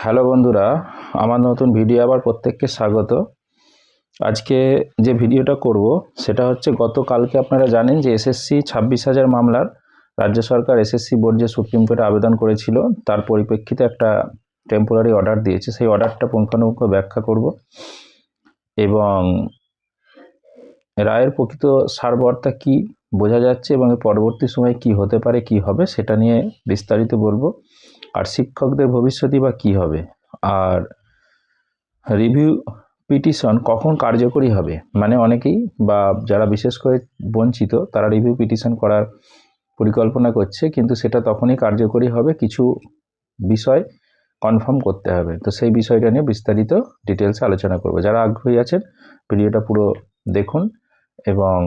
Hello বন্ধুরা, আমার নতুন ভিডিও আবার প্রত্যেককে স্বাগত। আজকে যে ভিডিওটা করব সেটা হচ্ছে, গতকালকে আপনারা জানেন যে এসএসসি 26,000 মামলার রাজ্য সরকার এসএসসি বোর্ড যে সুপ্রিম কোর্টে আবেদন করেছিল, তার পরিপ্রেক্ষিতে একটা টেম্পোরারি অর্ডার দিয়েছে। সেই অর্ডারটা পুঙ্খানুপুঙ্খ ব্যাখ্যা করব এবং রায়ের প্রকৃত সারবর্তা কি বোঝা যাচ্ছে এবং পরবর্তী সময়ে কি হতে পারে, কি হবে, সেটা নিয়ে বিস্তারিত বলবো। আর শিক্ষকদের ভবিষ্যৎই বা কী হবে, আর রিভিউ পিটিশন কখন কার্যকরী হবে, মানে অনেকেই বা যারা বিশেষ করে বঞ্চিত তারা রিভিউ পিটিশন করার পরিকল্পনা করছে, কিন্তু সেটা তখনই কার্যকরী হবে, কিছু বিষয় কনফার্ম করতে হবে। তো সেই বিষয়টা নিয়ে বিস্তারিত ডিটেলসে আলোচনা করব। যারা আগ্রহী আছেন ভিডিওটা পুরো দেখুন এবং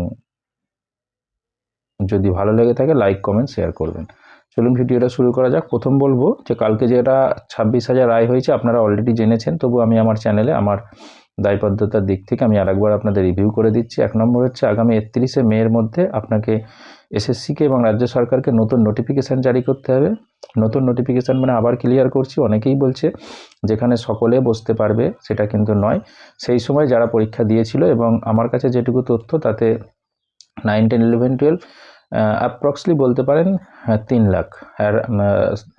যদি ভালো লেগে থাকে লাইক কমেন্ট শেয়ার করবেন। চলুন ভিডিওটা শুরু করা যাক। প্রথম বলবো যে কালকে যেটা 26,000 রায় হয়েছে আপনারা অলরেডি জেনেছেন, তবু আমি আমার চ্যানেলে আমার দায়বদ্ধতার দিক থেকে আমি আরেকবার আপনাদের রিভিউ করে দিচ্ছি। 1 নম্বর হচ্ছে, আগামী 31শে মের মধ্যে আপনাকে এসএসসিকে এবং রাজ্য সরকারকে নতুন নোটিফিকেশান জারি করতে হবে। নতুন নোটিফিকেশান মানে আবার ক্লিয়ার করছি, অনেকেই বলছে যেখানে সকলে বসতে পারবে, সেটা কিন্তু নয়। সেই সময় যারা পরীক্ষা দিয়েছিল এবং আমার কাছে যেটুকু তথ্য তাতে 9, 10, 11, 12 অ্যাপ্রক্সলি বলতে পারেন 3 লাখ, আর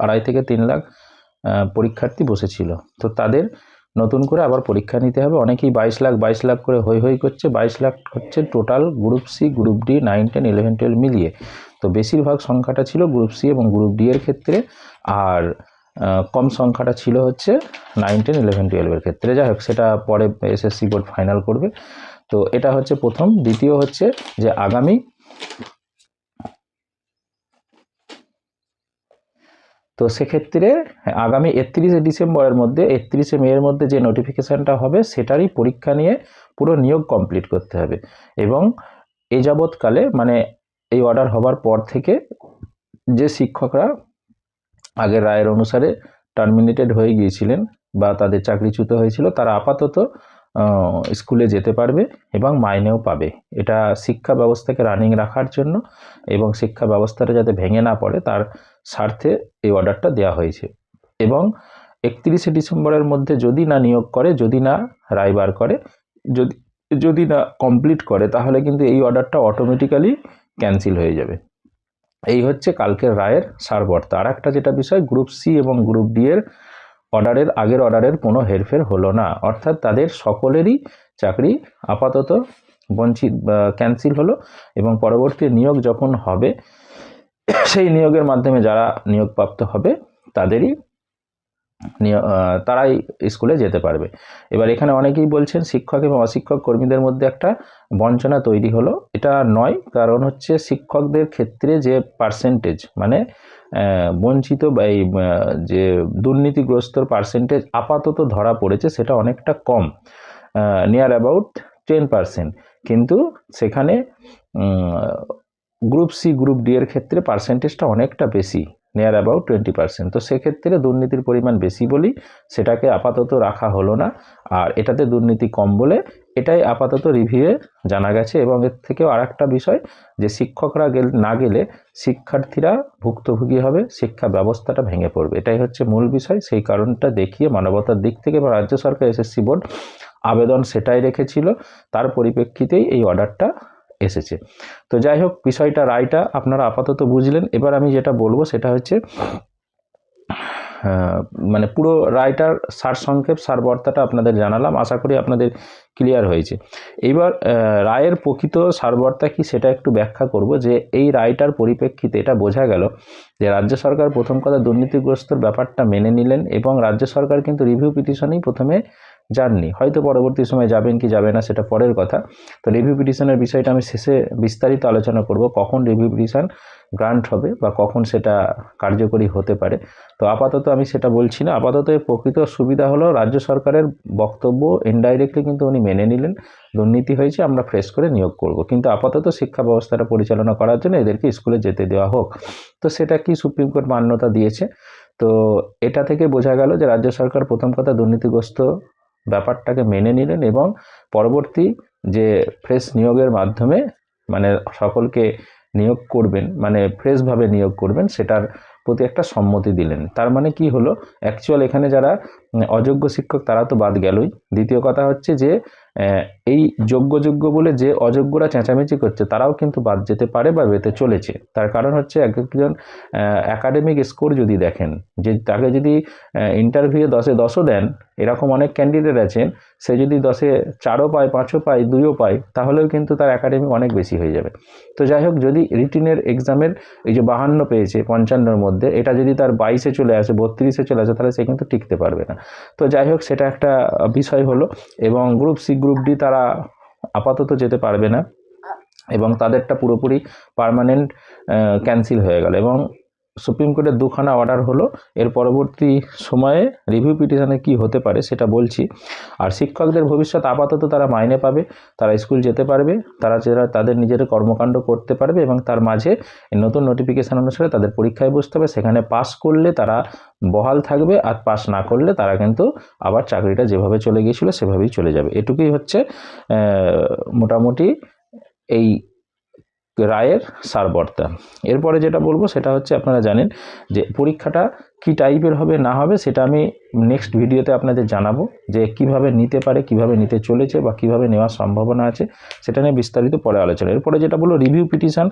2.5 থেকে 3 লাখ পরীক্ষার্থী বসেছিল। তো তাদের নতুন করে আবার পরীক্ষা নিতে হবে। অনেকেই 22 লাখ করে হই হই করছে। 22 লাখ হচ্ছে total group C, group D, 9, 10, 11, 12 মিলিয়ে। তো বেশিরভাগ সংখ্যাটা ছিল গ্রুপ সি এবং গ্রুপ ডি এর ক্ষেত্রে, আর কম সংখ্যাটা ছিল হচ্ছে 9, 10, 11, 12 এর ক্ষেত্রে। যাই হোক, সেটা পরে এসএসসি বোর্ড ফাইনাল করবে। তো এটা হচ্ছে প্রথম। দ্বিতীয় হচ্ছে যে আগামী তো সেক্ষেত্রে আগামী 31শে ডিসেম্বরের মধ্যে 31শে মের মধ্যে যে নোটিফিকেশানটা হবে সেটারই পরীক্ষা নিয়ে পুরো নিয়োগ কমপ্লিট করতে হবে। এবং এ যাবৎকালে মানে এই অর্ডার হবার পর থেকে যে শিক্ষকরা আগের রায়ের অনুসারে টার্মিনেটেড হয়ে গিয়েছিলেন বা তাদের চাকরিচ্যুত হয়েছিল, তারা আপাতত স্কুলে যেতে পারবে এবং মাইনেও পাবে। এটা শিক্ষা ব্যবস্থাকে রানিং রাখার জন্য এবং শিক্ষা ব্যবস্থাটা যাতে ভেঙে না পড়ে তার স্বার্থে এই অর্ডারটা দেওয়া হয়েছে। এবং 31শে ডিসেম্বরের মধ্যে যদি না নিয়োগ করে, যদি না রায় বার করে, যদি না কমপ্লিট করে, তাহলে কিন্তু এই অর্ডারটা অটোমেটিক্যালি ক্যান্সেল হয়ে যাবে। এই হচ্ছে কালকের রায়ের সারবর্তা। আর একটা যেটা বিষয়, গ্রুপ সি এবং গ্রুপ ডি এর আগের অর্ডারের কোনো হেরফের হলো না, অর্থাৎ তাদের সকলেরই চাকরি আপাতত বঞ্চিত ক্যান্সেল হলো এবং পরবর্তী নিয়োগ যখন হবে সেই নিয়োগের মাধ্যমে যারা নিয়োগপ্রাপ্ত হবে তারাই স্কুলে যেতে পারবে। এবার এখানে অনেকেই বলছেন শিক্ষক এবং অশিক্ষক কর্মীদের মধ্যে একটা বঞ্চনা তৈরি হলো। এটা নয়, কারণ হচ্ছে শিক্ষকদের ক্ষেত্রে যে পার্সেন্টেজ, মানে বঞ্চিত বা এই যে দুর্নীতিগ্রস্তর পার্সেন্টেজ আপাতত ধরা পড়েছে, সেটা অনেকটা কম, নিয়ার অ্যাবাউট 10%। কিন্তু সেখানে গ্রুপ সি, গ্রুপ ডি এর ক্ষেত্রে পার্সেন্টেজটা অনেকটা বেশি, নিয়ার অ্যাবাউট 20%। তো সেক্ষেত্রে দুর্নীতির পরিমাণ বেশি বলি সেটাকে আপাতত রাখা হলো না, আর এটাতে দুর্নীতি কম বলে এটাই আপাতত রিভিউয়ে জানা গেছে। এবং এর থেকেও আর একটা বিষয়, যে শিক্ষকরা না গেলে শিক্ষার্থীরা ভুক্তভোগী হবে, শিক্ষা ব্যবস্থাটা ভেঙে পড়বে। এটাই হচ্ছে মূল বিষয়। সেই কারণটা দেখিয়ে মানবতার দিক থেকে বা রাজ্য সরকার এসএসসি বোর্ড আবেদন সেটাই রেখেছিল, তার পরিপ্রেক্ষিতেই এই অর্ডারটা এসেছে। তো যাই হোক, বিষয়টা রায়টা আপনারা আপাতত বুঝলেন। এবার আমি যেটা বলবো সেটা হচ্ছে মানে পুরো রায়টার সারসংক্ষেপ, সারবর্তাটা আপনাদের জানালাম, আশা করি আপনাদের ক্লিয়ার হয়েছে। এইবার রায়ের প্রকৃত সারবর্তা কি সেটা একটু ব্যাখ্যা করব। যে এই রায়টার পরিপ্রেক্ষিতে এটা বোঝা গেল যে রাজ্য সরকার প্রথম কথা দুর্নীতিগ্রস্তর ব্যাপারটা মেনে নিলেন এবং রাজ্য সরকার কিন্তু রিভিউ পিটিশনেই প্রথমে যাননি, হয়তো পরবর্তী সময় যাবেন কি যাবে না সেটা পরের কথা। তো রিভিউ পিটিশনের বিষয়টা আমি শেষে বিস্তারিত আলোচনা করব, কখন রিভিউ পিটিশন গ্রান্ট হবে বা কখন সেটা কার্যকরী হতে পারে। তো আপাতত আমি সেটা বলছি না। আপাতত এর প্রকৃত সুবিধা হলো রাজ্য সরকারের বক্তব্য ইনডাইরেক্টলি কিন্তু উনি মেনে নিলেন, দুর্নীতি হয়েছে, আমরা ফ্রেশ করে নিয়োগ করব, কিন্তু আপাতত শিক্ষা ব্যবস্থাটা পরিচালনা করার জন্য এদেরকে স্কুলে যেতে দেওয়া হোক। তো সেটা কি সুপ্রিম কোর্ট মান্যতা দিয়েছে। তো এটা থেকে বোঝা গেল যে রাজ্য সরকার প্রথম কথা দুর্নীতিগ্রস্ত ব্যাপারটাকে মেনে নিলেন এবং পরবর্তী যে ফ্রেশ নিয়োগের মাধ্যমে মানে সকলকে নিয়োগ করবেন, মানে ফ্রেশভাবে নিয়োগ করবেন, সেটার প্রতি একটা সম্মতি দিলেন। তার মানে কি হলো, অ্যাকচুয়াল এখানে যারা অযোগ্য শিক্ষক তারা তো বাদ গেলই। দ্বিতীয় কথা হচ্ছে যে এই যোগ্য বলে যে অযোগ্যরা চেঁচামেচি করছে তারাও কিন্তু বাদ যেতে পারে বা যেতে চলেছে। তার কারণ হচ্ছে একজন একাডেমিক স্কোর যদি দেখেন, যে তাকে যদি ইন্টারভিউ 10-এ 10ও দেন, এরকম অনেক ক্যান্ডিডেট আছেন, সে যদি 10-এ 4ও পায়, 5ও পায়, 2ও পায়, তাহলেও কিন্তু তার একাডেমিক অনেক বেশি হয়ে যাবে। তো যাই হোক, যদি রিটিনের এক্সামের এই যে 52 পেয়েছে 55-র মধ্যে, এটা যদি তার 22-এ চলে আসে, 32-এ চলে আসে, তাহলে সে কিন্তু টিকতে পারবে না। তো যাই হোক, সেটা একটা বিষয় হলো। এবং গ্রুপ সি গ্রুপ ডি তারা আপাতত যেতে পারবে না এবং তাদেরটা পুরোপুরি পার্মানেন্ট ক্যান্সেল হয়ে গেল। এবং সুপ্রিম কোর্টের 2খানা অর্ডার হলো। এর পরবর্তী সময়ে রিভিউ পিটিশনে কি হতে পারে সেটা বলছি। আর শিক্ষকদের ভবিষ্যৎ আপাতত তারা মাইনে পাবে, তারা স্কুল যেতে পারবে, তারা তাদের নিজের কর্মকাণ্ড করতে পারবে এবং তার মাঝে নতুন নোটিফিকেশান অনুসারে তাদের পরীক্ষায় বসতে হবে। সেখানে পাস করলে তারা বহাল থাকবে, আর পাস না করলে তারা কিন্তু আবার চাকরিটা যেভাবে চলে গিয়েছিল সেভাবেই চলে যাবে। এটুকুই হচ্ছে মোটামুটি এই রায়ের সারবর্তা। এরপরে যেটা বলবো সেটা হচ্ছে, আপনারা জানেন যে পরীক্ষাটা কি টাইপের হবে না হবে সেটা আমি নেক্সট ভিডিওতে আপনাদের জানাবো, যে কিভাবে নিতে পারে, কিভাবে নিতে চলেছে বা কিভাবে নেওয়ার সম্ভাবনা আছে, সেটা নিয়ে বিস্তারিত পরে আলোচনা। এরপরে যেটা বলবো, রিভিউ পিটিশন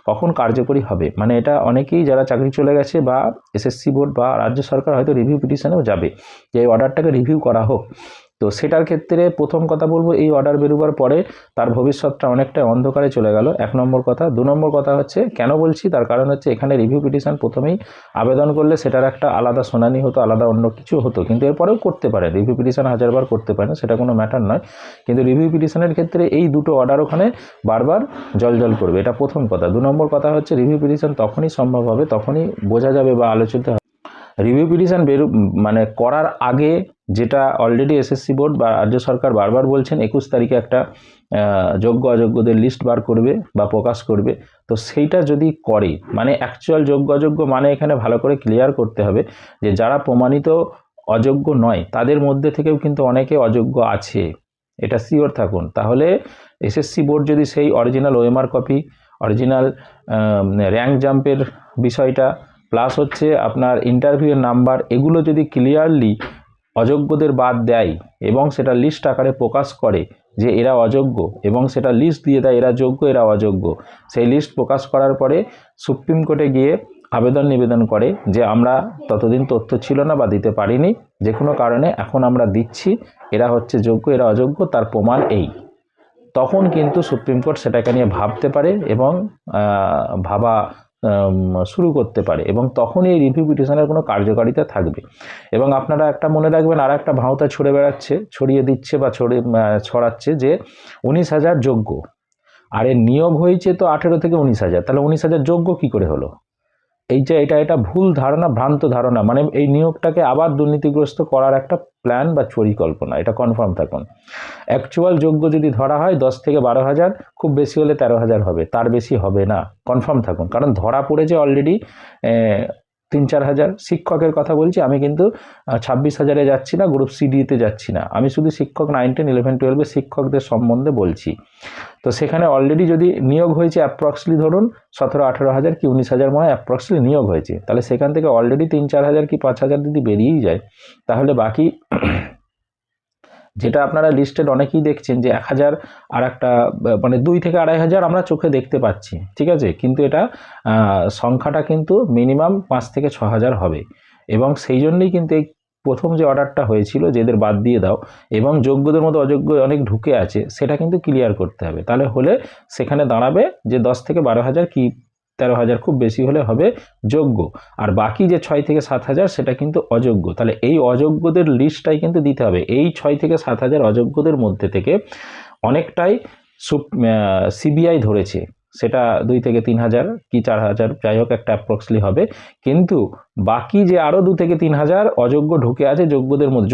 কখন কার্যকরী হবে। মানে এটা অনেকেই যারা চাকরি চলে গেছে বা এসএসসি বোর্ড বা রাজ্য সরকার হয়তো রিভিউ পিটিশনেও যাবে যে এই অর্ডারটাকে রিভিউ করা হোক। তো সেটার ক্ষেত্রে প্রথম কথা বলবো, এই অর্ডার বেরোবার পরে তার ভবিষ্যৎটা অনেকটা অন্ধকারে চলে গেল, 1 নম্বর কথা। 2 নম্বর কথা হচ্ছে, কেন বলছি তার কারণ হচ্ছে, এখানে রিভিউ পিটিশন প্রথমেই আবেদন করলে সেটার একটা আলাদা শুনানি হতো, আলাদা অন্য কিছু হতো, কিন্তু এরপরেও করতে পারে রিভিউ পিটিশন, 1000বার করতে পারে, সেটা কোনো ম্যাটার নয়। কিন্তু রিভিউ পিটিশনের ক্ষেত্রে এই দুটো অর্ডার ওখানে বারবার জল করবে, এটা প্রথম কথা। 2 নম্বর কথা হচ্ছে, রিভিউ পিটিশন তখনই সম্ভব হবে, তখনই বোঝা যাবে বা আলোচিত রিভিউ পিটিশন মানে করার আগে, যেটা অলরেডি এসএসসি বোর্ড বা রাজ্য সরকার বারবার বলছেন 21 তারিখে একটা যোগ্য অযোগ্যদের লিস্ট বার করবে বা প্রকাশ করবে। তো সেইটা যদি করে, মানে অ্যাকচুয়াল যোগ্য অযোগ্য মানে এখানে ভালো করে ক্লিয়ার করতে হবে যে যারা প্রমাণিত অযোগ্য নয় তাদের মধ্যে থেকেও কিন্তু অনেকে অযোগ্য আছে, এটা শিওর থাকুন। তাহলে এসএসসি বোর্ড যদি সেই original OMR copy, original rank জাম্পের বিষয়টা, প্লাস হচ্ছে আপনার ইন্টারভিউয়ের নাম্বার, এগুলো যদি ক্লিয়ারলি অযোগ্যদের বাদ দেয় এবং সেটা লিস্ট আকারে প্রকাশ করে যে এরা অযোগ্য, এবং সেটা লিস্ট দিয়ে দেয় এরা যোগ্য এরা অযোগ্য, সেই লিস্ট প্রকাশ করার পরে সুপ্রিম কোর্টে গিয়ে নিবেদন করে যে আমরা ততদিন তথ্য ছিল না বা দিতে পারিনি, যে কোনো কারণে এখন আমরা দিচ্ছি, এরা হচ্ছে যোগ্য এরা অযোগ্য, তার প্রমাণ এই, তখন কিন্তু সুপ্রিম কোর্ট সেটাকে নিয়ে ভাবতে পারে এবং ভাবা শুরু করতে পারে, এবং তখনই এই রিভিউ পিটিশনের কোনো কার্যকারিতা থাকবে। এবং আপনারা একটা মনে রাখবেন, আর একটা ভাঁওতা ছড়িয়ে দিচ্ছে বা ছড়াচ্ছে যে 19,000 যোগ্য, আর এর নিয়োগ হয়েছে তো 18 থেকে 19,000, তাহলে 19,000 যোগ্য কি করে হলো? এই যে এটা ভুল ধারণা, ভ্রান্ত ধারণা, মানে এই নিয়োগটাকে আবার দুর্নীতিগ্রস্ত করার একটা প্ল্যান বা পরিকল্পনা, এটা কনফার্ম থাকুন। অ্যাকচুয়াল যোগ্য যদি ধরা হয় 10 থেকে 12,000, খুব বেশি হলে 13,000 হবে, তার বেশি হবে না, কনফার্ম থাকুন। কারণ ধরা পড়েছে অলরেডি 3-4 হাজার। শিক্ষকের কথা বলছি আমি, কিন্তু 26,000-এ যাচ্ছি না, গ্রুপ সিডিতে যাচ্ছি না, আমি শুধু শিক্ষক 9, 10, 11, 12-এর শিক্ষকদের সম্বন্ধে বলছি। তো সেখানে অলরেডি যদি নিয়োগ হয়েছে অ্যাপ্রক্সলি ধরুন 17-18 হাজার কি 19,000 মনে হয় অ্যাপ্রক্সলি নিয়োগ হয়েছে, তাহলে সেখান থেকে অলরেডি 3-4 হাজার কি 5 হাজার যদি বেরিয়েই যায়, তাহলে বাকি যেটা আপনারা লিস্টেড অনেকেই দেখছেন যে 1,000 আর একটা মানে 2 থেকে 2,500 আমরা চোখে দেখতে পাচ্ছি, ঠিক আছে, কিন্তু এটা সংখ্যাটা কিন্তু মিনিমাম 5 থেকে 6 হাজার হবে। এবং সেই জন্যই কিন্তু এই প্রথম যে অর্ডারটা হয়েছিল যে এদের বাদ দিয়ে দাও, এবং যোগ্যদের মধ্যে অযোগ্য অনেক ঢুকে আছে, সেটা কিন্তু ক্লিয়ার করতে হবে। তাহলে হলে সেখানে দাঁড়াবে যে 10 থেকে 12 হাজার কি 13 হাজার খুব বেশি হলে হবে যোগ্য, আর বাকি যে 6 থেকে 7 হাজার সেটা কিন্তু অযোগ্য। তাহলে এই অযোগ্যদের লিস্টটাই কিন্তু দিতে হবে। এই 6 থেকে 7 হাজার অযোগ্যদের মধ্যে থেকে অনেকটাই সিবিআই ধরেছে, সেটা 2 থেকে 3 হাজার কি 4 হাজার, যাই হোক একটা অ্যাপ্রক্সলি হবে, কিন্তু বাকি যে আরও 2 থেকে 3 হাজার অযোগ্য ঢুকে আছে যোগ্যদের মধ্যে,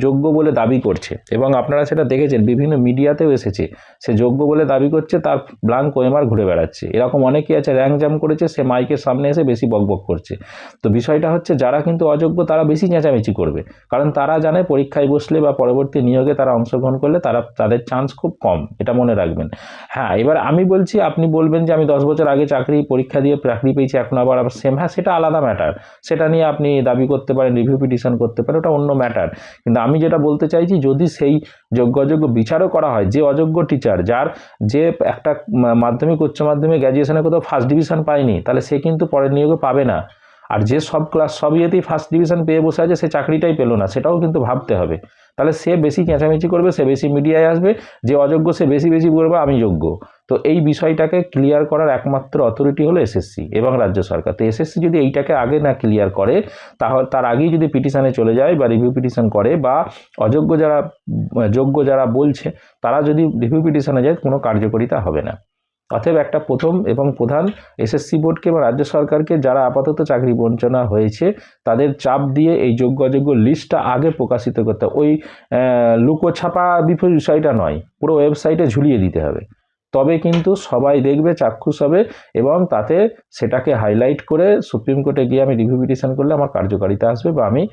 যোগ্য বলে দাবি করছে, এবং আপনারা সেটা দেখেছেন বিভিন্ন মিডিয়াতেও এসেছে, সে যোগ্য বলে দাবি করছে, তার ব্ল্যাঙ্ক ওএমআর ঘুরে বেড়াচ্ছে। এরকম অনেকেই আছে, র্যাঙ্ক জাম করেছে, সে মাইকের সামনে এসে বেশি বকবক করছে। তো বিষয়টা হচ্ছে যারা কিন্তু অযোগ্য তারা বেশি চেঁচামেচি করবে, কারণ তারা জানে পরীক্ষায় বসলে বা পরবর্তী নিয়োগে তারা অংশগ্রহণ করলে তাদের চান্স খুব কম, এটা মনে রাখবেন। হ্যাঁ, এবার আমি বলছি, আপনি বলবেন যে আমি 10 বছর আগে পরীক্ষা দিয়ে চাকরি পেয়েছি, এখন আবার সেম, হ্যাঁ সেটা আলাদা ম্যাটার, সেটা নিয়ে আপনি দাবি করতে পারেন, রিভিউ পিটিশন করতে পারেন, ওটা অন্য ম্যাটার। কিন্তু আমি যেটা বলতে চাইছি, যদি সেই অযোগ্য বিচারও করা হয়, যে অযোগ্য টিচার যে একটা মাধ্যমিক, উচ্চ মাধ্যমিক, গ্র্যাজুয়েশনে কোথাও ফার্স্ট ডিভিশন পায়নি, তাহলে সে কিন্তু পরের নিয়োগে পাবে না। আর যে সব ইয়েতেই ফার্স্ট ডিভিশন পেয়ে বসে আছে, সে চাকরিটাই পেলো না, সেটাও কিন্তু ভাবতে হবে। তাহলে সে বেশি চেঁচামেচি করবে, সে বেশি মিডিয়ায় আসবে, যে অযোগ্য সে বেশি বলবে আমি যোগ্য। তো এই বিষয়টাকে ক্লিয়ার করার একমাত্র অথরিটি হলো এসএসসি এবং রাজ্য সরকার। তো এসএসসি যদি এইটাকে আগে না ক্লিয়ার করে, তাহলে তার আগেই যদি পিটিশনে চলে যায় বা রিভিউ পিটিশন করে, বা যোগ্য যারা বলছে তারা যদি রিভিউ পিটিশনে যায়, কোনো কার্যকারিতা হবে না। অতএব একটা প্রথম এবং প্রধান এসএসসি বোর্ডকে বা রাজ্য সরকারকে, যারা আপাতত চাকরি বঞ্চনা হয়েছে তাদের চাপ দিয়ে এই অযোগ্য লিস্টটা আগে প্রকাশিত করতে হবে। ওই লুকোছাপা বিষয়টা নয়, পুরো ওয়েবসাইটে ঝুলিয়ে দিতে হবে, তবে কিন্তু সবাই দেখবে, চাক্ষুষ হবে, এবং তাতে সেটাকে হাইলাইট করে সুপ্রিম কোর্টে গিয়ে আমি রিভিউ পিটিশন করলে আমার কার্যকারিতা আসবে, বা আমি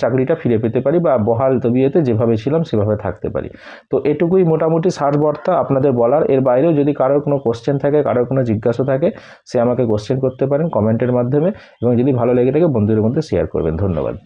চাকরিটা ফিরে পেতে পারি, বা বহাল তবিয়েতে যেভাবে ছিলাম সেভাবে থাকতে পারি। তো এটুকুই মোটামুটি সারবর্তা আপনাদের বলার। এর বাইরেও যদি কারোর কোনো কোশ্চেন থাকে, কারোর কোনো জিজ্ঞাসা থাকে, সে আমাকে কোশ্চেন করতে পারেন কমেন্টের মাধ্যমে, এবং যদি ভালো লেগে থাকে বন্ধুদের মধ্যে শেয়ার করবেন। ধন্যবাদ।